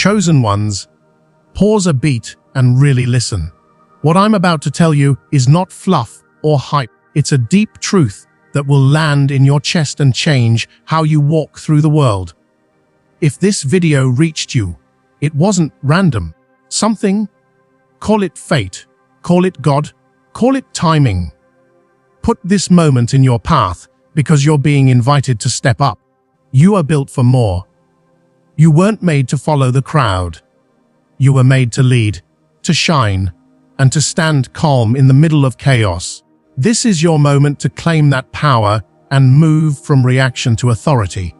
Chosen ones, pause a beat and really listen. What I'm about to tell you is not fluff or hype. It's a deep truth that will land in your chest and change how you walk through the world. If this video reached you, it wasn't random. Something, call it fate, call it God, call it timing. Put this moment in your path because you're being invited to step up. You are built for more. You weren't made to follow the crowd. You were made to lead, to shine, and to stand calm in the middle of chaos. This is your moment to claim that power and move from reaction to authority.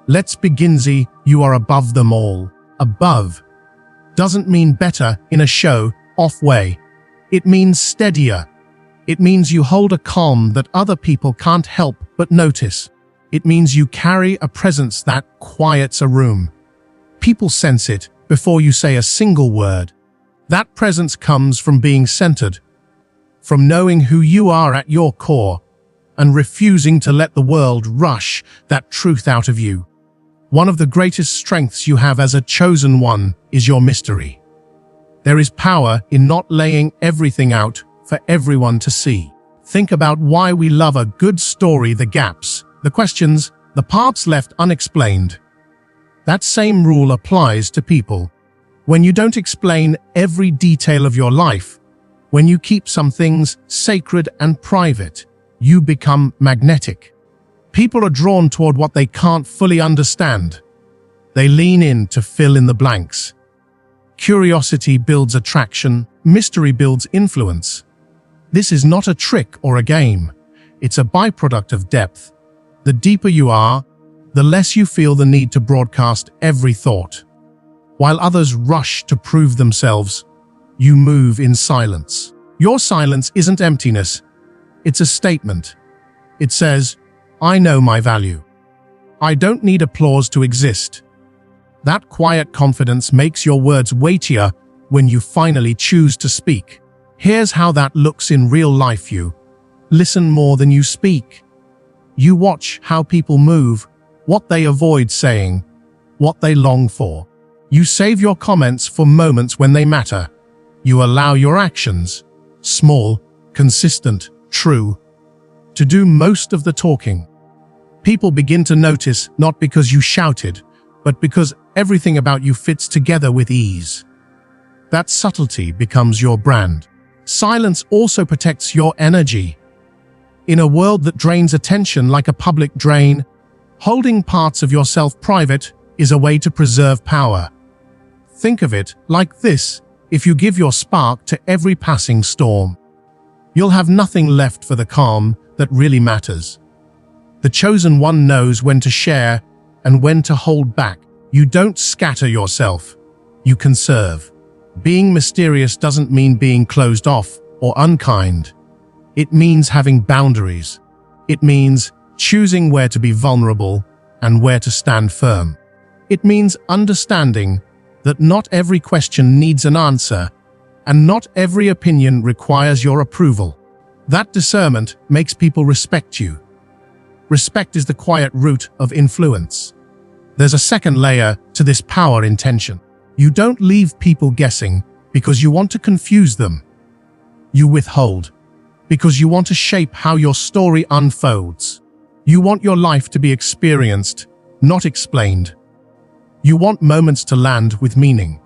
Let's begin. You are above them all. Above doesn't mean better in a show-off way. It means steadier. It means you hold a calm that other people can't help but notice. It means you carry a presence that quiets a room. People sense it before you say a single word. That presence comes from being centered, from knowing who you are at your core, and refusing to let the world rush that truth out of you. One of the greatest strengths you have as a chosen one is your mystery. There is power in not laying everything out for everyone to see. Think about why we love a good story, the gaps, the questions, the parts left unexplained. That same rule applies to people. When you don't explain every detail of your life, when you keep some things sacred and private, you become magnetic. People are drawn toward what they can't fully understand. They lean in to fill in the blanks. Curiosity builds attraction, mystery builds influence. This is not a trick or a game. It's a byproduct of depth. The deeper you are, the less you feel the need to broadcast every thought. While others rush to prove themselves, you move in silence. Your silence isn't emptiness. It's a statement. It says, I know my value. I don't need applause to exist. That quiet confidence makes your words weightier when you finally choose to speak. Here's how that looks in real life. You listen more than you speak. You watch how people move, what they avoid saying, what they long for. You save your comments for moments when they matter. You allow your actions, small, consistent, true, to do most of the talking. People begin to notice not because you shouted, but because everything about you fits together with ease. That subtlety becomes your brand. Silence also protects your energy. In a world that drains attention like a public drain, holding parts of yourself private is a way to preserve power. Think of it like this: if you give your spark to every passing storm, you'll have nothing left for the calm that really matters. The chosen one knows when to share and when to hold back. You don't scatter yourself, you conserve. Being mysterious doesn't mean being closed off or unkind. It means having boundaries. It means choosing where to be vulnerable and where to stand firm. It means understanding that not every question needs an answer, and not every opinion requires your approval. That discernment makes people respect you. Respect is the quiet root of influence. There's a second layer to this power intention. You don't leave people guessing because you want to confuse them. You withhold because you want to shape how your story unfolds. You want your life to be experienced, not explained. You want moments to land with meaning.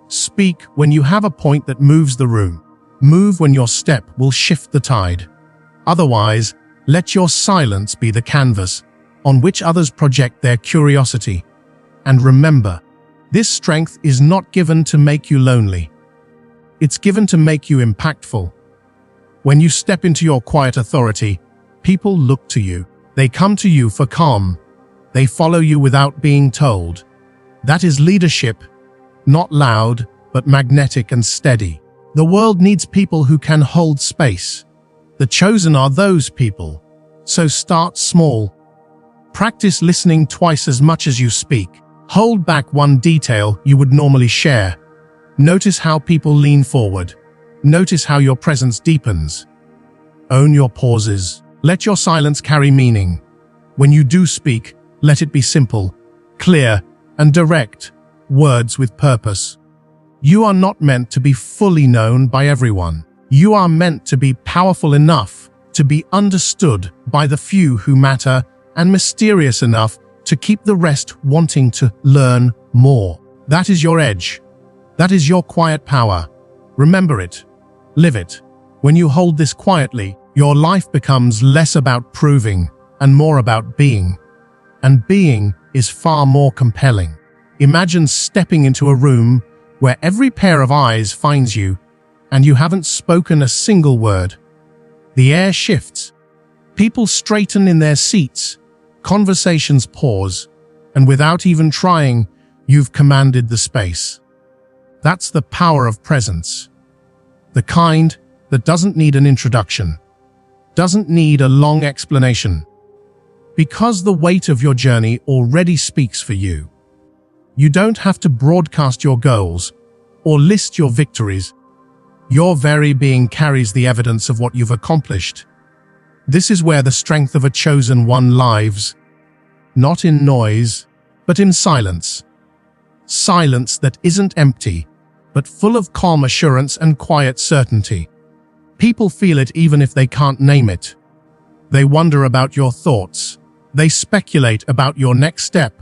Speak when you have a point that moves the room. Move when your step will shift the tide. Otherwise, let your silence be the canvas on which others project their curiosity. And remember, this strength is not given to make you lonely. It's given to make you impactful. When you step into your quiet authority, people look to you. They come to you for calm. They follow you without being told. That is leadership, not loud, but magnetic and steady. The world needs people who can hold space. The chosen are those people. So start small. Practice listening twice as much as you speak. Hold back one detail you would normally share. Notice how people lean forward. Notice how your presence deepens. Own your pauses. Let your silence carry meaning. When you do speak, let it be simple, clear, and direct, words with purpose. You are not meant to be fully known by everyone. You are meant to be powerful enough to be understood by the few who matter, and mysterious enough to keep the rest wanting to learn more. That is your edge. That is your quiet power. Remember it. Live it. When you hold this quietly, your life becomes less about proving and more about being. And being is far more compelling. Imagine stepping into a room where every pair of eyes finds you, and you haven't spoken a single word. The air shifts. People straighten in their seats. Conversations pause. And without even trying, you've commanded the space. That's the power of presence. The kind that doesn't need an introduction, doesn't need a long explanation, because the weight of your journey already speaks for you. You don't have to broadcast your goals or list your victories. Your very being carries the evidence of what you've accomplished. This is where the strength of a chosen one lives, not in noise, but in silence. Silence that isn't empty, but full of calm assurance and quiet certainty. People feel it even if they can't name it. They wonder about your thoughts. They speculate about your next step.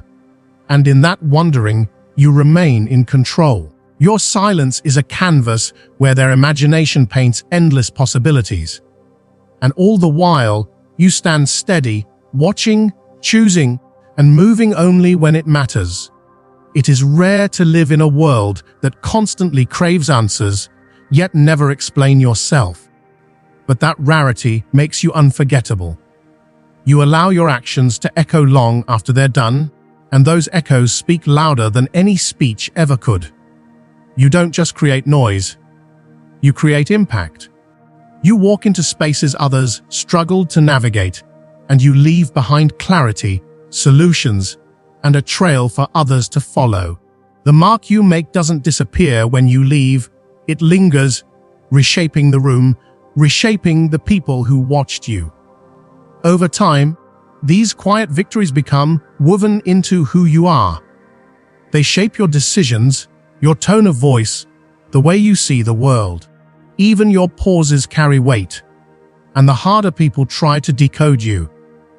And in that wondering, you remain in control. Your silence is a canvas where their imagination paints endless possibilities. And all the while, you stand steady, watching, choosing, and moving only when it matters. It is rare to live in a world that constantly craves answers, yet never explain yourself. But that rarity makes you unforgettable. You allow your actions to echo long after they're done, and those echoes speak louder than any speech ever could. You don't just create noise, you create impact. You walk into spaces others struggled to navigate, and you leave behind clarity, solutions, and a trail for others to follow. The mark you make doesn't disappear when you leave, it lingers, reshaping the room, reshaping the people who watched you. Over time, these quiet victories become woven into who you are. They shape your decisions, your tone of voice, the way you see the world. Even your pauses carry weight, and the harder people try to decode you,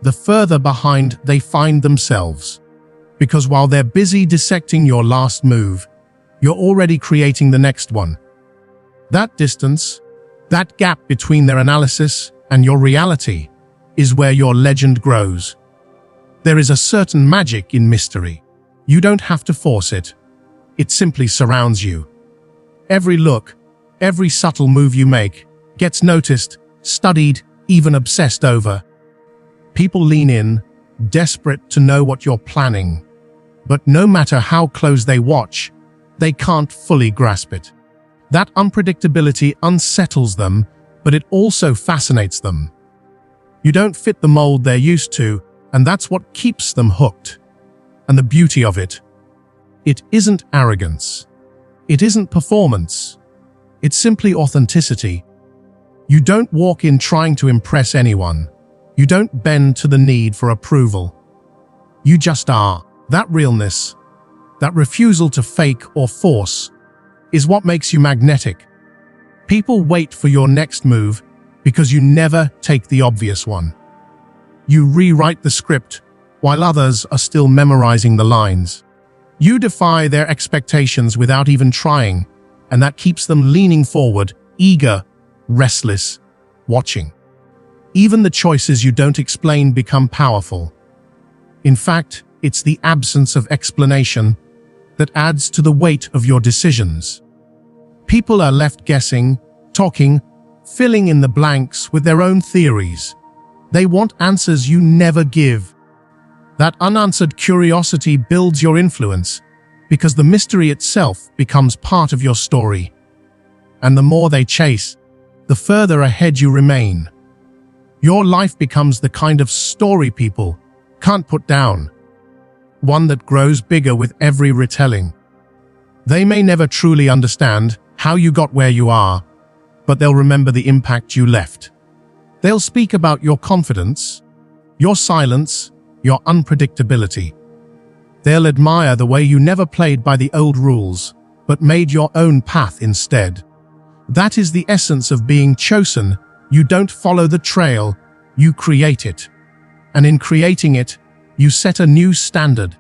the further behind they find themselves. Because while they're busy dissecting your last move, you're already creating the next one. That distance, that gap between their analysis and your reality, is where your legend grows. There is a certain magic in mystery. You don't have to force it. It simply surrounds you. Every look, every subtle move you make, gets noticed, studied, even obsessed over. People lean in, desperate to know what you're planning. But no matter how close they watch, they can't fully grasp it. That unpredictability unsettles them, but it also fascinates them. You don't fit the mold they're used to, and that's what keeps them hooked. And the beauty of it isn't arrogance. It isn't performance. It's simply authenticity. You don't walk in trying to impress anyone. You don't bend to the need for approval. You just are. That realness, that refusal to fake or force, is what makes you magnetic. People wait for your next move because you never take the obvious one. You rewrite the script while others are still memorizing the lines. You defy their expectations without even trying, and that keeps them leaning forward, eager, restless, watching. Even the choices you don't explain become powerful. In fact, it's the absence of explanation that adds to the weight of your decisions. People are left guessing, talking, filling in the blanks with their own theories. They want answers you never give. That unanswered curiosity builds your influence because the mystery itself becomes part of your story. And the more they chase, the further ahead you remain. Your life becomes the kind of story people can't put down. One that grows bigger with every retelling. They may never truly understand how you got where you are, but they'll remember the impact you left. They'll speak about your confidence, your silence, your unpredictability. They'll admire the way you never played by the old rules, but made your own path instead. That is the essence of being chosen. You don't follow the trail, you create it. And in creating it, you set a new standard.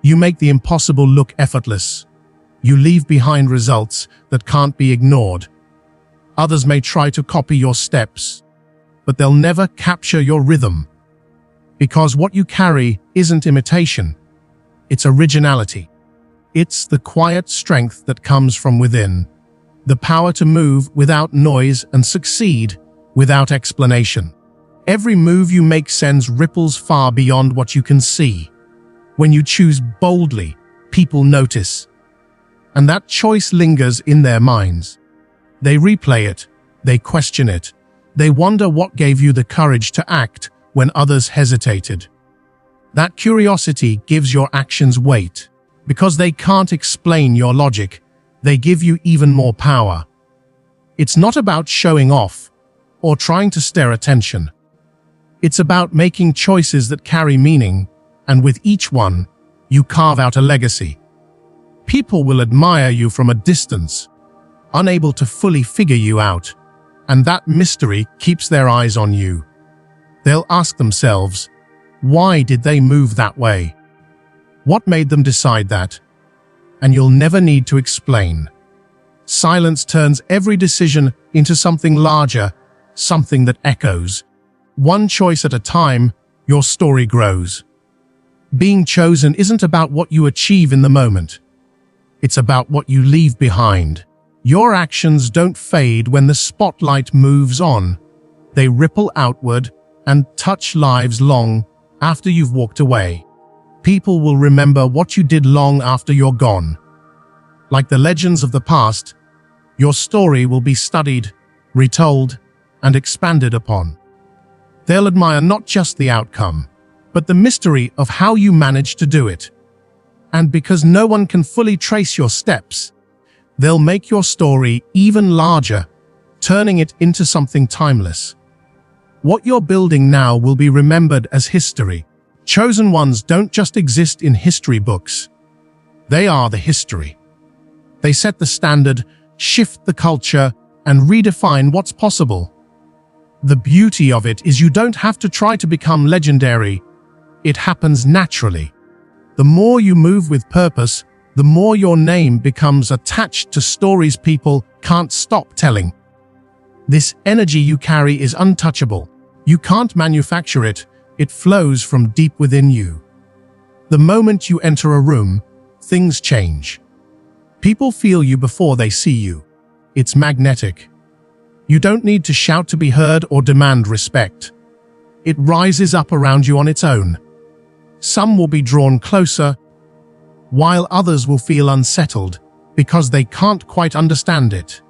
You make the impossible look effortless. You leave behind results that can't be ignored. Others may try to copy your steps, but they'll never capture your rhythm. Because what you carry isn't imitation, it's originality. It's the quiet strength that comes from within, the power to move without noise and succeed without explanation. Every move you make sends ripples far beyond what you can see. When you choose boldly, people notice. And that choice lingers in their minds. They replay it, they question it, they wonder what gave you the courage to act when others hesitated. That curiosity gives your actions weight. Because they can't explain your logic, they give you even more power. It's not about showing off or trying to stir attention. It's about making choices that carry meaning, and with each one, you carve out a legacy. People will admire you from a distance, unable to fully figure you out, and that mystery keeps their eyes on you. They'll ask themselves, why did they move that way? What made them decide that? And you'll never need to explain. Silence turns every decision into something larger, something that echoes. One choice at a time, your story grows. Being chosen isn't about what you achieve in the moment. It's about what you leave behind. Your actions don't fade when the spotlight moves on. They ripple outward and touch lives long after you've walked away. People will remember what you did long after you're gone. Like the legends of the past, your story will be studied, retold, and expanded upon. They'll admire not just the outcome, but the mystery of how you managed to do it. And because no one can fully trace your steps, they'll make your story even larger, turning it into something timeless. What you're building now will be remembered as history. Chosen ones don't just exist in history books. They are the history. They set the standard, shift the culture, and redefine what's possible. The beauty of it is you don't have to try to become legendary. It happens naturally. The more you move with purpose, the more your name becomes attached to stories people can't stop telling. This energy you carry is untouchable. You can't manufacture it. It flows from deep within you. The moment you enter a room, things change. People feel you before they see you. It's magnetic. You don't need to shout to be heard or demand respect. It rises up around you on its own. Some will be drawn closer, while others will feel unsettled because they can't quite understand it.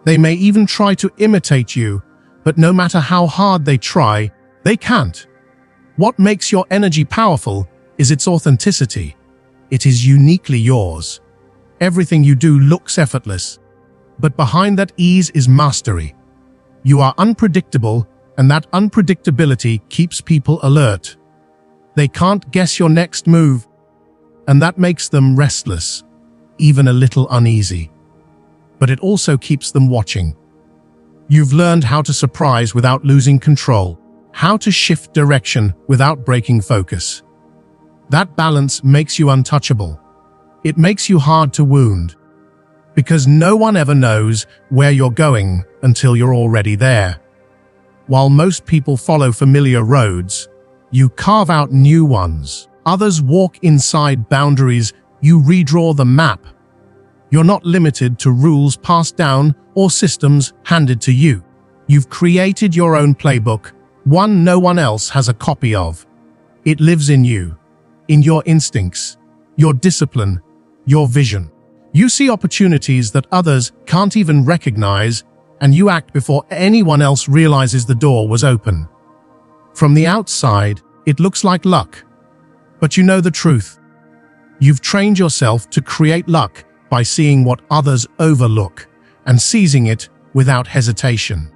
They may even try to imitate you, but no matter how hard they try, they can't. What makes your energy powerful is its authenticity. It is uniquely yours. Everything you do looks effortless, but behind that ease is mastery. You are unpredictable, and that unpredictability keeps people alert. They can't guess your next move, and that makes them restless, even a little uneasy. But it also keeps them watching. You've learned how to surprise without losing control, how to shift direction without breaking focus. That balance makes you untouchable. It makes you hard to wound, because no one ever knows where you're going until you're already there. While most people follow familiar roads, you carve out new ones. Others walk inside boundaries. You redraw the map. You're not limited to rules passed down or systems handed to you. You've created your own playbook, one no one else has a copy of. It lives in you, in your instincts, your discipline, your vision. You see opportunities that others can't even recognize, and you act before anyone else realizes the door was open. From the outside, it looks like luck. But you know the truth. You've trained yourself to create luck by seeing what others overlook and seizing it without hesitation.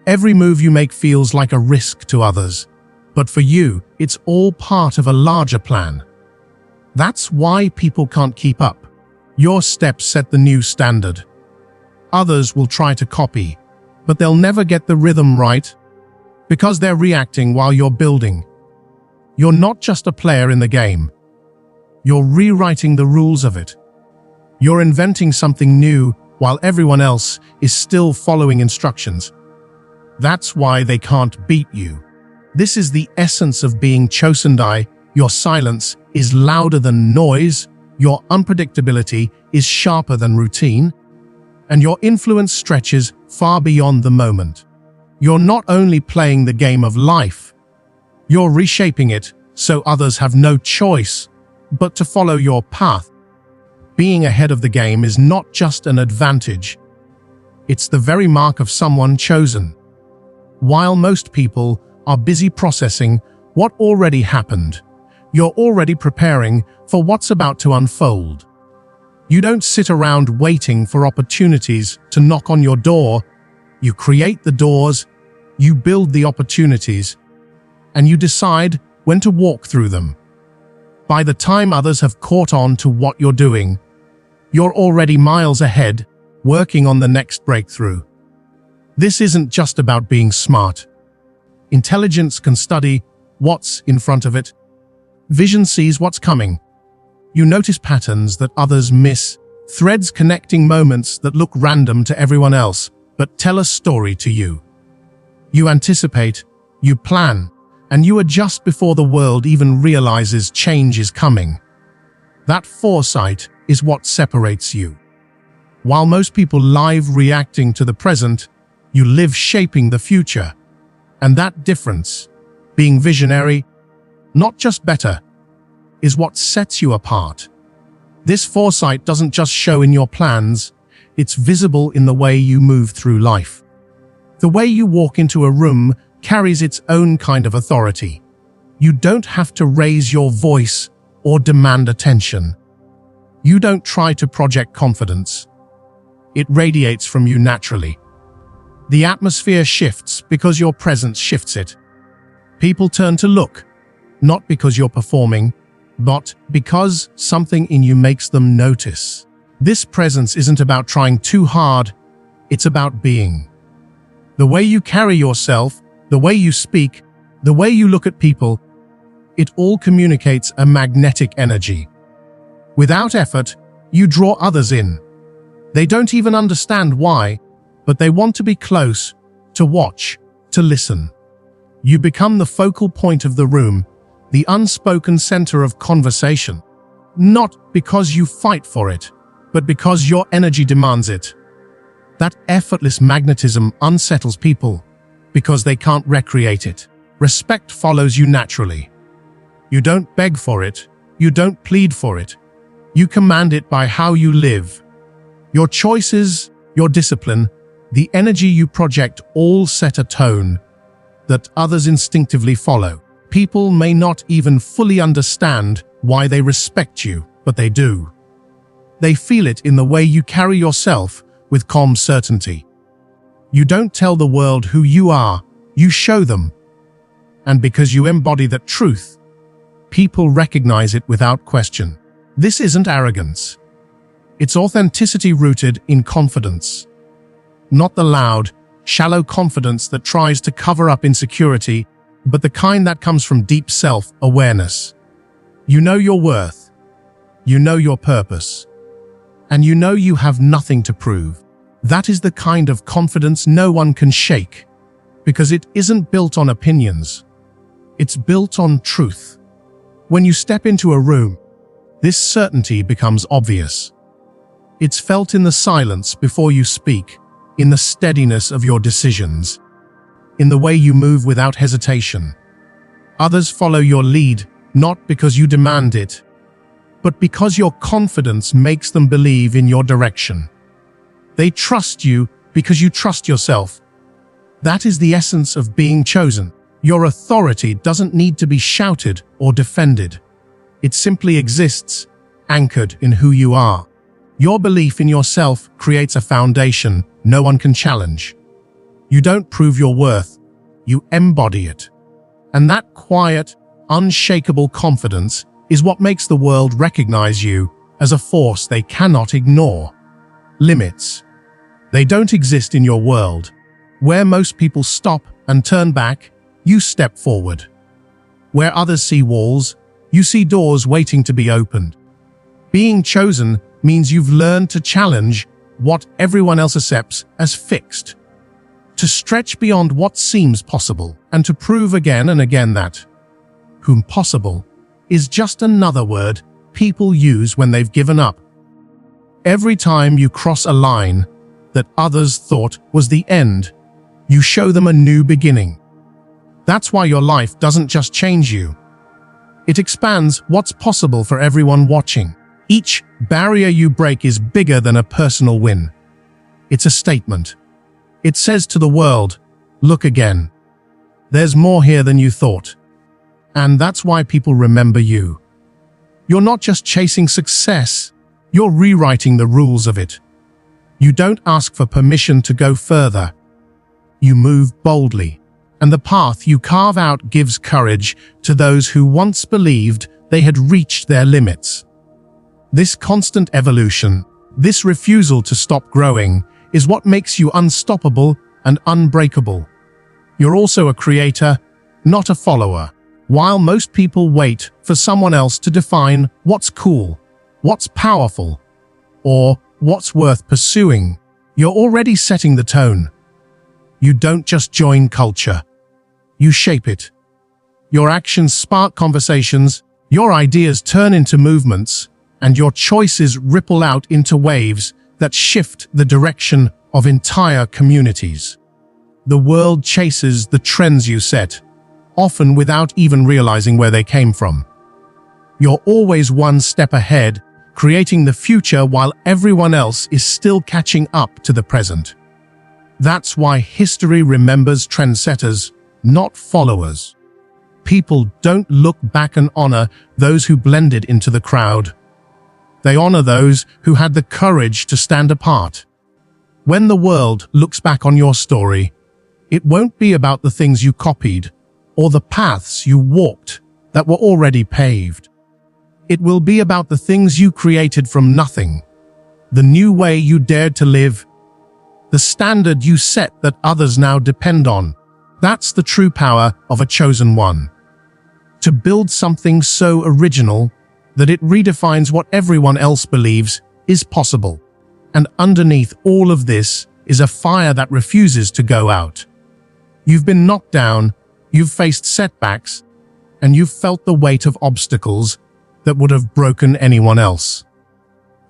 Every move you make feels like a risk to others, but for you, it's all part of a larger plan. That's why people can't keep up. Your steps set the new standard. Others will try to copy, but they'll never get the rhythm right because they're reacting while you're building. You're not just a player in the game. You're rewriting the rules of it. You're inventing something new while everyone else is still following instructions. That's why they can't beat you. This is the essence of being chosen. Your silence is louder than noise, your unpredictability is sharper than routine, and your influence stretches far beyond the moment. You're not only playing the game of life, you're reshaping it so others have no choice but to follow your path. Being ahead of the game is not just an advantage, it's the very mark of someone chosen. While most people are busy processing what already happened, you're already preparing for what's about to unfold. You don't sit around waiting for opportunities to knock on your door. You create the doors, you build the opportunities, and you decide when to walk through them. By the time others have caught on to what you're doing, you're already miles ahead, working on the next breakthrough. This isn't just about being smart. Intelligence can study what's in front of it. Vision sees what's coming. You notice patterns that others miss, threads connecting moments that look random to everyone else, but tell a story to you. You anticipate, you plan, and you adjust before the world even realizes change is coming. That foresight is what separates you. While most people live reacting to the present, you live shaping the future. And that difference, being visionary, not just better, is what sets you apart. This foresight doesn't just show in your plans, it's visible in the way you move through life. The way you walk into a room carries its own kind of authority. You don't have to raise your voice or demand attention. You don't try to project confidence. It radiates from you naturally. The atmosphere shifts because your presence shifts it. People turn to look, not because you're performing, but because something in you makes them notice. This presence isn't about trying too hard, it's about being. The way you carry yourself, the way you speak, the way you look at people, it all communicates a magnetic energy. Without effort, you draw others in. They don't even understand why, but they want to be close, to watch, to listen. You become the focal point of the room, the unspoken center of conversation. Not because you fight for it, but because your energy demands it. That effortless magnetism unsettles people because they can't recreate it. Respect follows you naturally. You don't beg for it, you don't plead for it. You command it by how you live. Your choices, your discipline, the energy you project all set a tone that others instinctively follow. People may not even fully understand why they respect you, but they do. They feel it in the way you carry yourself with calm certainty. You don't tell the world who you are, you show them. And because you embody that truth, people recognize it without question. This isn't arrogance. It's authenticity rooted in confidence. Not the loud, shallow confidence that tries to cover up insecurity, but the kind that comes from deep self-awareness. You know your worth. You know your purpose. And you know you have nothing to prove. That is the kind of confidence no one can shake, because it isn't built on opinions. It's built on truth. When you step into a room, this certainty becomes obvious. It's felt in the silence before you speak, in the steadiness of your decisions, in the way you move without hesitation. Others follow your lead, not because you demand it, but because your confidence makes them believe in your direction. They trust you because you trust yourself. That is the essence of being chosen. Your authority doesn't need to be shouted or defended. It simply exists, anchored in who you are. Your belief in yourself creates a foundation no one can challenge. You don't prove your worth, you embody it. And that quiet, unshakable confidence is what makes the world recognize you as a force they cannot ignore. Limits. They don't exist in your world. Where most people stop and turn back, you step forward. Where others see walls, you see doors waiting to be opened. Being chosen means you've learned to challenge what everyone else accepts as fixed, to stretch beyond what seems possible, and to prove again and again that whom possible is just another word people use when they've given up. Every time you cross a line that others thought was the end, you show them a new beginning. That's why your life doesn't just change you. It expands what's possible for everyone watching. Each barrier you break is bigger than a personal win. It's a statement. It says to the world, look again. There's more here than you thought. And that's why people remember you. You're not just chasing success, you're rewriting the rules of it. You don't ask for permission to go further. You move boldly, and the path you carve out gives courage to those who once believed they had reached their limits. This constant evolution, this refusal to stop growing, is what makes you unstoppable and unbreakable. You're also a creator, not a follower. While most people wait for someone else to define what's cool, what's powerful, or what's worth pursuing, you're already setting the tone. You don't just join culture. You shape it. Your actions spark conversations, your ideas turn into movements, and your choices ripple out into waves that shift the direction of entire communities. The world chases the trends you set, often without even realizing where they came from. You're always one step ahead, creating the future while everyone else is still catching up to the present. That's why history remembers trendsetters, not followers. People don't look back and honor those who blended into the crowd. They honor those who had the courage to stand apart. When the world looks back on your story, it won't be about the things you copied or the paths you walked that were already paved. It will be about the things you created from nothing, the new way you dared to live, the standard you set that others now depend on. That's the true power of a chosen one. To build something so original that it redefines what everyone else believes is possible. And underneath all of this is a fire that refuses to go out. You've been knocked down, you've faced setbacks, and you've felt the weight of obstacles that would have broken anyone else.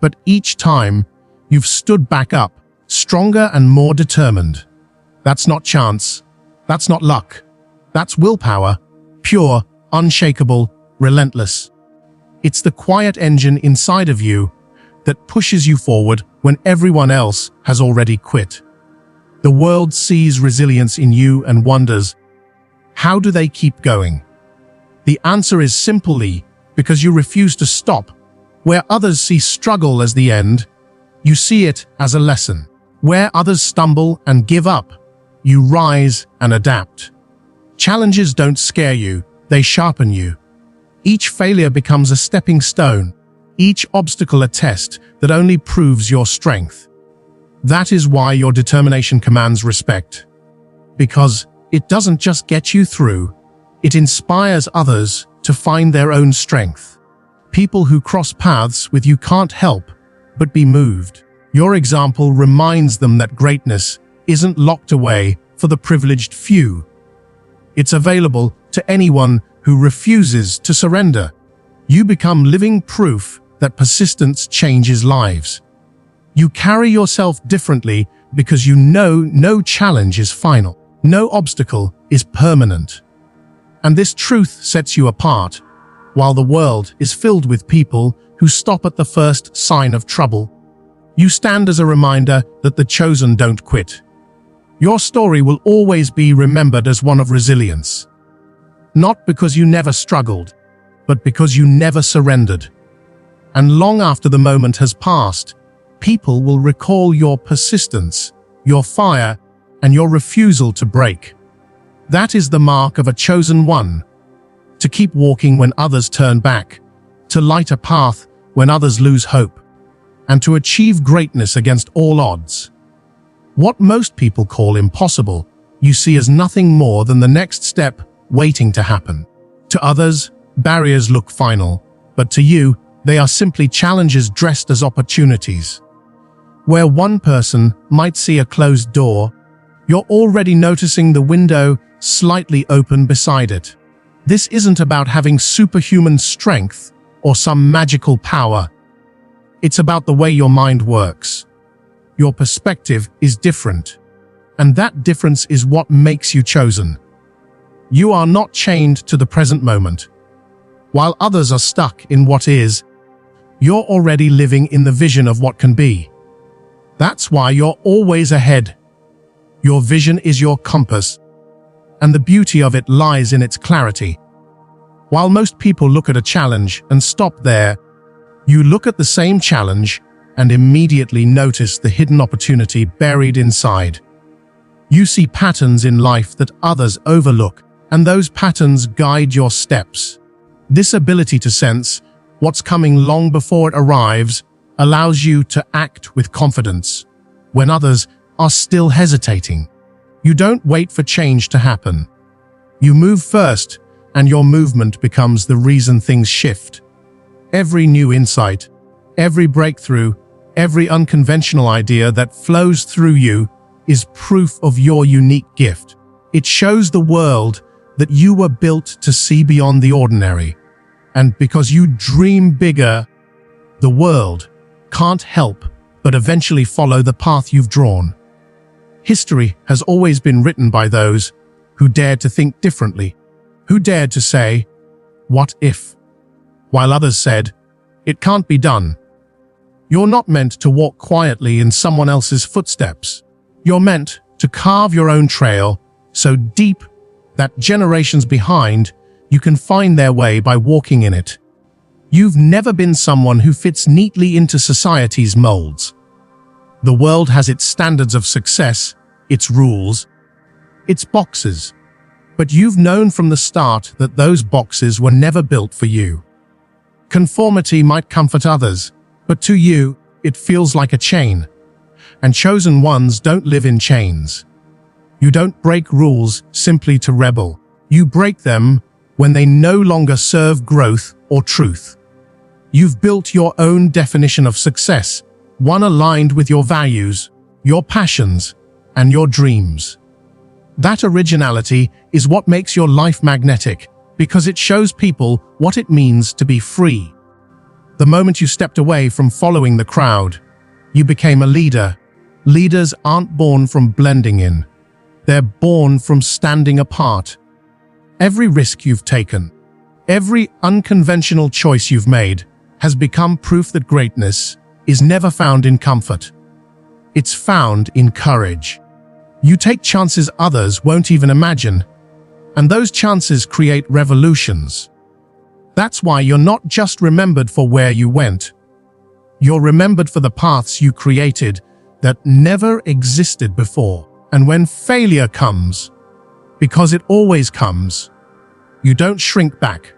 But each time, you've stood back up, stronger and more determined. That's not chance. That's not luck. That's willpower, pure, unshakable, relentless. It's the quiet engine inside of you that pushes you forward when everyone else has already quit. The world sees resilience in you and wonders, how do they keep going? The answer is simply because you refuse to stop. Where others see struggle as the end, you see it as a lesson. Where others stumble and give up, you rise and adapt. Challenges don't scare you, they sharpen you. Each failure becomes a stepping stone, each obstacle a test that only proves your strength. That is why your determination commands respect. Because it doesn't just get you through, it inspires others to find their own strength. People who cross paths with you can't help but be moved. Your example reminds them that greatness isn't locked away for the privileged few. It's available to anyone who refuses to surrender. You become living proof that persistence changes lives. You carry yourself differently because you know no challenge is final. No obstacle is permanent. And this truth sets you apart, while the world is filled with people who stop at the first sign of trouble. You stand as a reminder that the chosen don't quit. Your story will always be remembered as one of resilience. Not because you never struggled, but because you never surrendered. And long after the moment has passed, people will recall your persistence, your fire, and your refusal to break. That is the mark of a chosen one. To keep walking when others turn back, to light a path when others lose hope, and to achieve greatness against all odds. What most people call impossible, you see as nothing more than the next step waiting to happen. To others, barriers look final, but to you, they are simply challenges dressed as opportunities. Where one person might see a closed door, you're already noticing the window slightly open beside it. This isn't about having superhuman strength or some magical power. It's about the way your mind works. Your perspective is different, and that difference is what makes you chosen. You are not chained to the present moment. While others are stuck in what is, you're already living in the vision of what can be. That's why you're always ahead. Your vision is your compass, and the beauty of it lies in its clarity. While most people look at a challenge and stop there, you look at the same challenge and immediately notice the hidden opportunity buried inside. You see patterns in life that others overlook, and those patterns guide your steps. This ability to sense what's coming long before it arrives allows you to act with confidence when others are still hesitating. You don't wait for change to happen. You move first, and your movement becomes the reason things shift. Every new insight, every breakthrough, every unconventional idea that flows through you is proof of your unique gift. It shows the world that you were built to see beyond the ordinary. And because you dream bigger, the world can't help but eventually follow the path you've drawn. History has always been written by those who dared to think differently, who dared to say, "What if?" while others said, "It can't be done." You're not meant to walk quietly in someone else's footsteps. You're meant to carve your own trail so deep that generations behind you can find their way by walking in it. You've never been someone who fits neatly into society's molds. The world has its standards of success, its rules, its boxes. But you've known from the start that those boxes were never built for you. Conformity might comfort others, but to you, it feels like a chain. And chosen ones don't live in chains. You don't break rules simply to rebel. You break them when they no longer serve growth or truth. You've built your own definition of success, one aligned with your values, your passions, and your dreams. That originality is what makes your life magnetic, because it shows people what it means to be free. The moment you stepped away from following the crowd, you became a leader. Leaders aren't born from blending in. They're born from standing apart. Every risk you've taken, every unconventional choice you've made, has become proof that greatness is never found in comfort. It's found in courage. You take chances others won't even imagine, and those chances create revolutions. That's why you're not just remembered for where you went. You're remembered for the paths you created that never existed before. And when failure comes, because it always comes, you don't shrink back.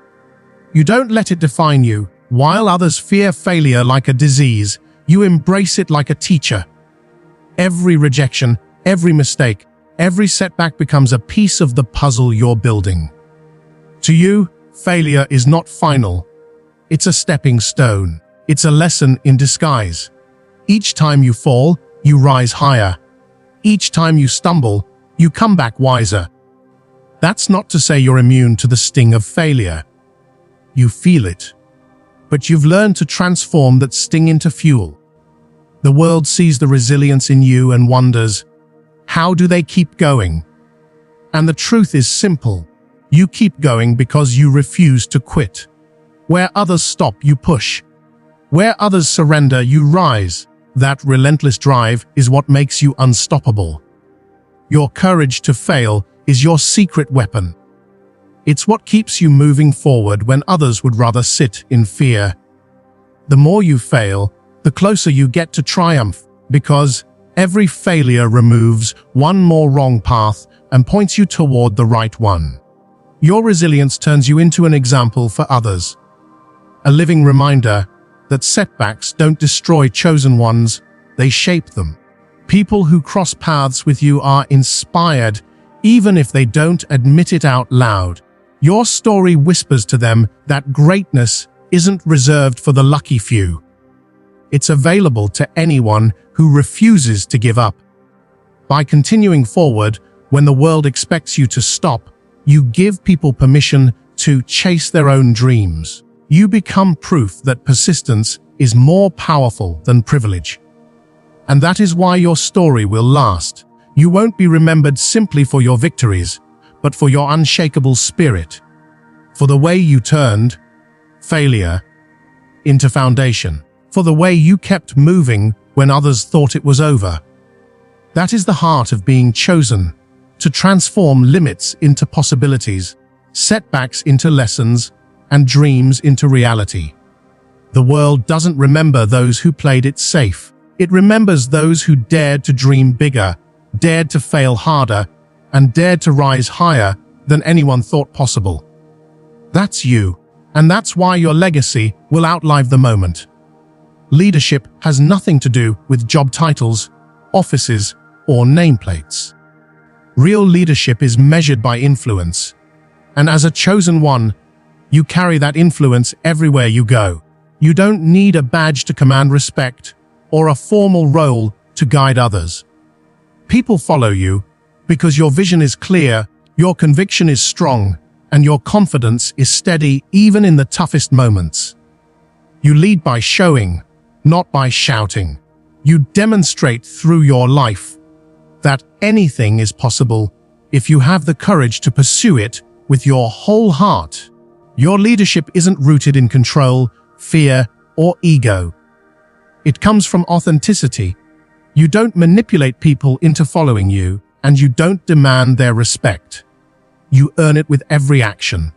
You don't let it define you. While others fear failure like a disease, you embrace it like a teacher. Every rejection, every mistake, every setback becomes a piece of the puzzle you're building. To you, failure is not final. It's a stepping stone. It's a lesson in disguise. Each time you fall, you rise higher. Each time you stumble, you come back wiser. That's not to say you're immune to the sting of failure. You feel it. But you've learned to transform that sting into fuel. The world sees the resilience in you and wonders, how do they keep going? And the truth is simple. You keep going because you refuse to quit. Where others stop, you push. Where others surrender, you rise. That relentless drive is what makes you unstoppable. Your courage to fail is your secret weapon. It's what keeps you moving forward when others would rather sit in fear. The more you fail, the closer you get to triumph, because every failure removes one more wrong path and points you toward the right one. Your resilience turns you into an example for others. a living reminder that setbacks don't destroy chosen ones, they shape them. People who cross paths with you are inspired, even if they don't admit it out loud. Your story whispers to them that greatness isn't reserved for the lucky few. It's available to anyone who refuses to give up. By continuing forward, when the world expects you to stop, you give people permission to chase their own dreams. You become proof that persistence is more powerful than privilege. And that is why your story will last. You won't be remembered simply for your victories, but for your unshakable spirit, for the way you turned failure into foundation, for the way you kept moving when others thought it was over. That is the heart of being chosen, to transform limits into possibilities, setbacks into lessons, and dreams into reality. The world doesn't remember those who played it safe. It remembers those who dared to dream bigger, dared to fail harder, and dared to rise higher than anyone thought possible. That's you, and that's why your legacy will outlive the moment. Leadership has nothing to do with job titles, offices, or nameplates. Real leadership is measured by influence, and as a chosen one, you carry that influence everywhere you go. You don't need a badge to command respect or a formal role to guide others. People follow you because your vision is clear, your conviction is strong, and your confidence is steady even in the toughest moments. You lead by showing, not by shouting. You demonstrate through your life that anything is possible if you have the courage to pursue it with your whole heart. Your leadership isn't rooted in control, fear, or ego. It comes from authenticity. You don't manipulate people into following you, and you don't demand their respect. You earn it with every action.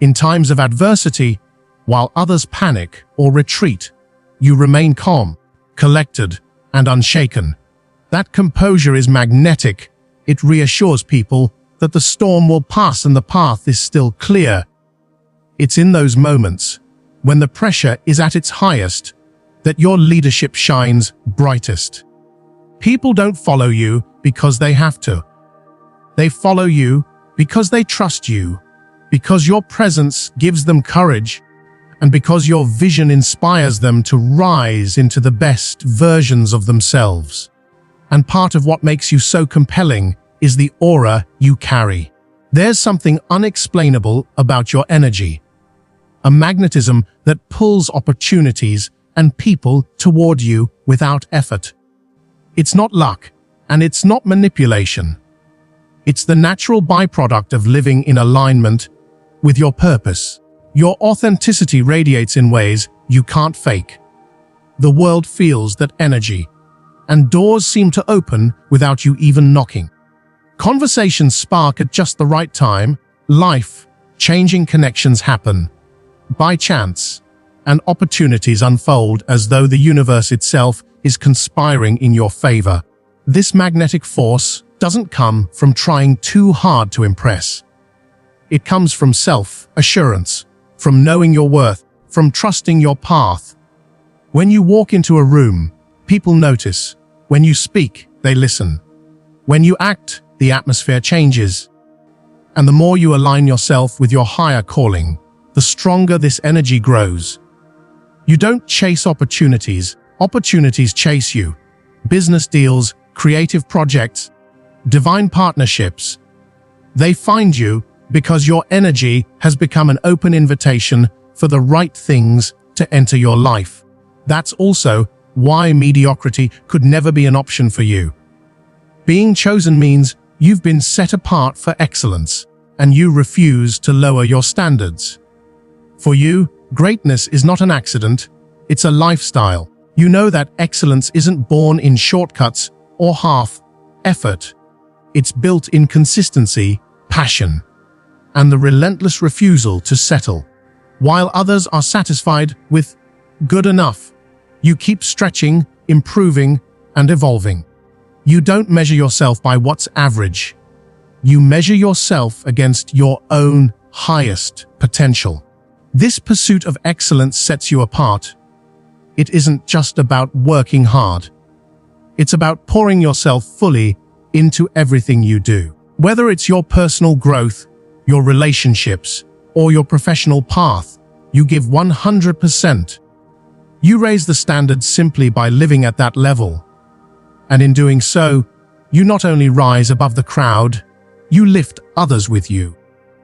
In times of adversity, while others panic or retreat, you remain calm, collected, and unshaken. That composure is magnetic. It reassures people that the storm will pass and the path is still clear. It's in those moments, when the pressure is at its highest, that your leadership shines brightest. People don't follow you because they have to. They follow you because they trust you, because your presence gives them courage, and because your vision inspires them to rise into the best versions of themselves. And part of what makes you so compelling is the aura you carry. There's something unexplainable about your energy, a magnetism that pulls opportunities and people toward you without effort. It's not luck, and it's not manipulation. It's the natural byproduct of living in alignment with your purpose. Your authenticity radiates in ways you can't fake. The world feels that energy, and doors seem to open without you even knocking. Conversations spark at just the right time, life-changing connections happen by chance, and opportunities unfold as though the universe itself is conspiring in your favor. This magnetic force doesn't come from trying too hard to impress. It comes from self-assurance, from knowing your worth, from trusting your path. When you walk into a room, people notice. When you speak, they listen. When you act, the atmosphere changes. And the more you align yourself with your higher calling, the stronger this energy grows. You don't chase opportunities, opportunities chase you. Business deals, creative projects, divine partnerships. They find you because your energy has become an open invitation for the right things to enter your life. That's also why mediocrity could never be an option for you. Being chosen means you've been set apart for excellence, and you refuse to lower your standards. For you, greatness is not an accident, it's a lifestyle. You know that excellence isn't born in shortcuts or half effort. It's built in consistency, passion, and the relentless refusal to settle. While others are satisfied with good enough, you keep stretching, improving, and evolving. You don't measure yourself by what's average. You measure yourself against your own highest potential. This pursuit of excellence sets you apart. It isn't just about working hard. It's about pouring yourself fully into everything you do. Whether it's your personal growth, your relationships, or your professional path, you give 100%. You raise the standards simply by living at that level. And in doing so, you not only rise above the crowd, you lift others with you.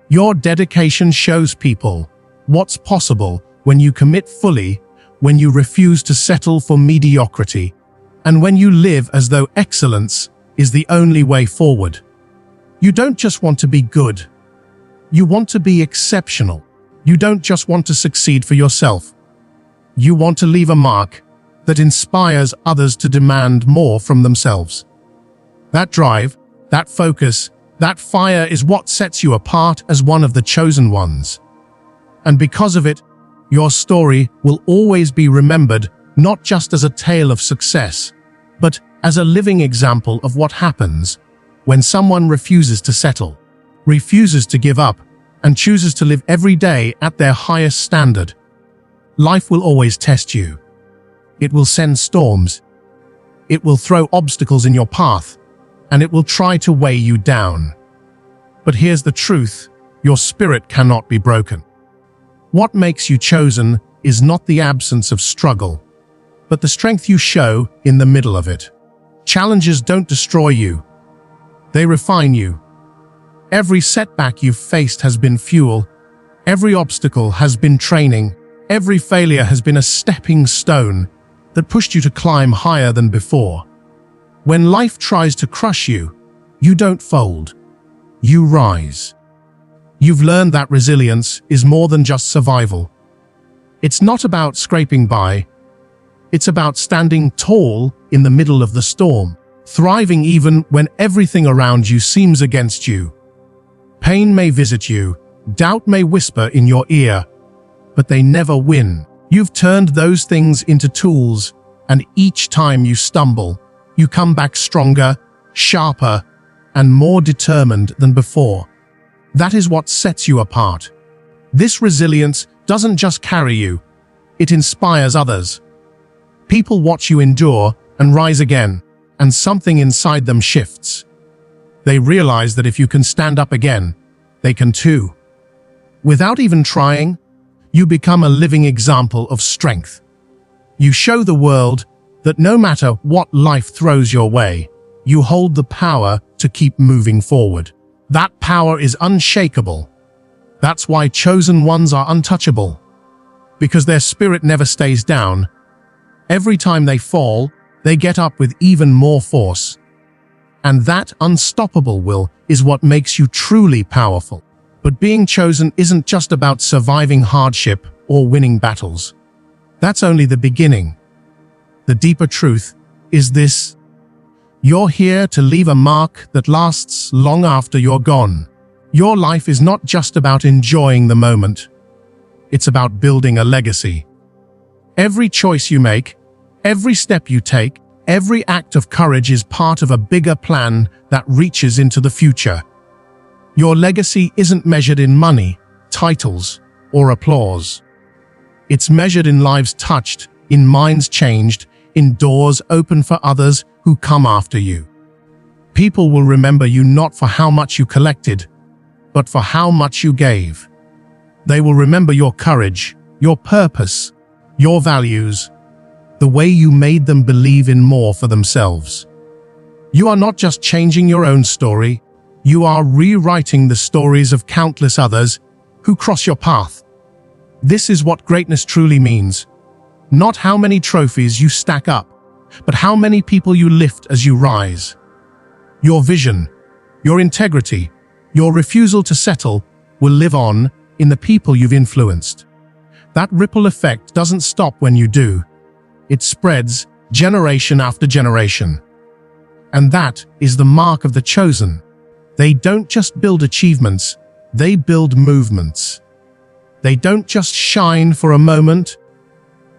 Your dedication shows people what's possible when you commit fully, when you refuse to settle for mediocrity, and when you live as though excellence is the only way forward. You don't just want to be good. You want to be exceptional. You don't just want to succeed for yourself. You want to leave a mark that inspires others to demand more from themselves. That drive, that focus, that fire is what sets you apart as one of the chosen ones. And because of it, your story will always be remembered not just as a tale of success, but as a living example of what happens when someone refuses to settle, refuses to give up, and chooses to live every day at their highest standard. Life will always test you. It will send storms. It will throw obstacles in your path, and it will try to weigh you down. But here's the truth: your spirit cannot be broken. What makes you chosen is not the absence of struggle, but the strength you show in the middle of it. Challenges don't destroy you. They refine you. Every setback you've faced has been fuel. Every obstacle has been training. Every failure has been a stepping stone that pushed you to climb higher than before. When life tries to crush you, you don't fold. You rise. You've learned that resilience is more than just survival. It's not about scraping by. It's about standing tall in the middle of the storm, thriving even when everything around you seems against you. Pain may visit you, doubt may whisper in your ear, but they never win. You've turned those things into tools, and each time you stumble, you come back stronger, sharper, and more determined than before. That is what sets you apart. This resilience doesn't just carry you, it inspires others. People watch you endure and rise again, and something inside them shifts. They realize that if you can stand up again, they can too. Without even trying, you become a living example of strength. You show the world that no matter what life throws your way, you hold the power to keep moving forward. That power is unshakable. That's why chosen ones are untouchable. Because their spirit never stays down. Every time they fall, they get up with even more force. And that unstoppable will is what makes you truly powerful. But being chosen isn't just about surviving hardship or winning battles. That's only the beginning. The deeper truth is this: you're here to leave a mark that lasts long after you're gone. Your life is not just about enjoying the moment. It's about building a legacy. Every choice you make, every step you take, every act of courage is part of a bigger plan that reaches into the future. Your legacy isn't measured in money, titles, or applause. It's measured in lives touched, in minds changed, in doors open for others who come after you. People will remember you not for how much you collected, but for how much you gave. They will remember your courage, your purpose, your values, the way you made them believe in more for themselves. You are not just changing your own story, you are rewriting the stories of countless others who cross your path. This is what greatness truly means. Not how many trophies you stack up, but how many people you lift as you rise. Your vision, your integrity, your refusal to settle will live on in the people you've influenced. That ripple effect doesn't stop when you do. It spreads generation after generation. And that is the mark of the chosen. They don't just build achievements, they build movements. They don't just shine for a moment,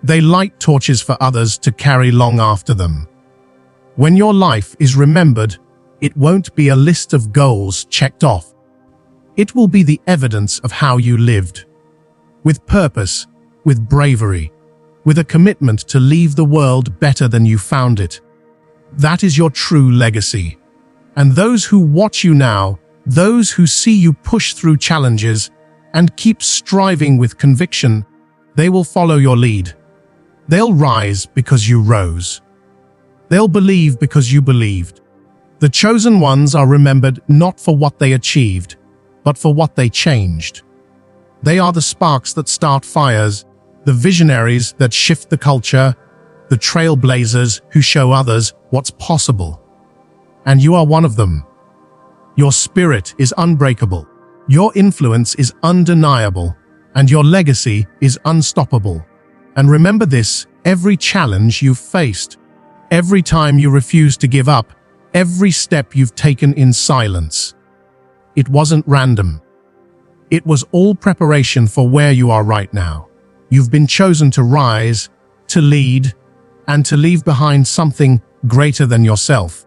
they light torches for others to carry long after them. When your life is remembered, it won't be a list of goals checked off. It will be the evidence of how you lived. with purpose, with bravery, with a commitment to leave the world better than you found it. That is your true legacy. And those who watch you now, those who see you push through challenges and keep striving with conviction, they will follow your lead. They'll rise because you rose. They'll believe because you believed. The chosen ones are remembered not for what they achieved, but for what they changed. They are the sparks that start fires, the visionaries that shift the culture, the trailblazers who show others what's possible. And you are one of them. Your spirit is unbreakable, your influence is undeniable, and your legacy is unstoppable. And remember this, every challenge you've faced, every time you refuse to give up, every step you've taken in silence, it wasn't random. It was all preparation for where you are right now. You've been chosen to rise, to lead, and to leave behind something greater than yourself.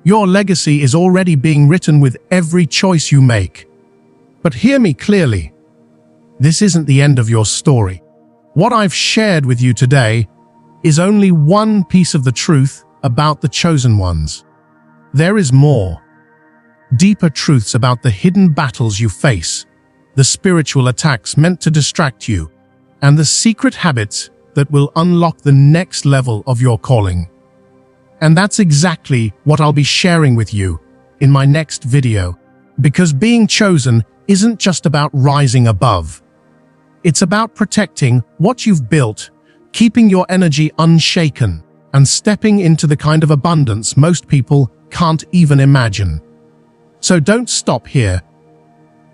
Your legacy is already being written with every choice you make. But hear me clearly. This isn't the end of your story. What I've shared with you today is only one piece of the truth about the chosen ones. There is more. Deeper truths about the hidden battles you face, the spiritual attacks meant to distract you, and the secret habits that will unlock the next level of your calling. And that's exactly what I'll be sharing with you in my next video, because being chosen isn't just about rising above. It's about protecting what you've built, keeping your energy unshaken, and stepping into the kind of abundance most people can't even imagine. So don't stop here.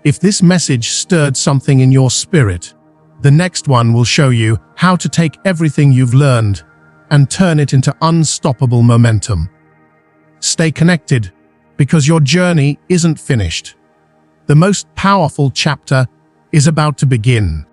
If this message stirred something in your spirit, the next one will show you how to take everything you've learned and turn it into unstoppable momentum. Stay connected, because your journey isn't finished. The most powerful chapter is about to begin.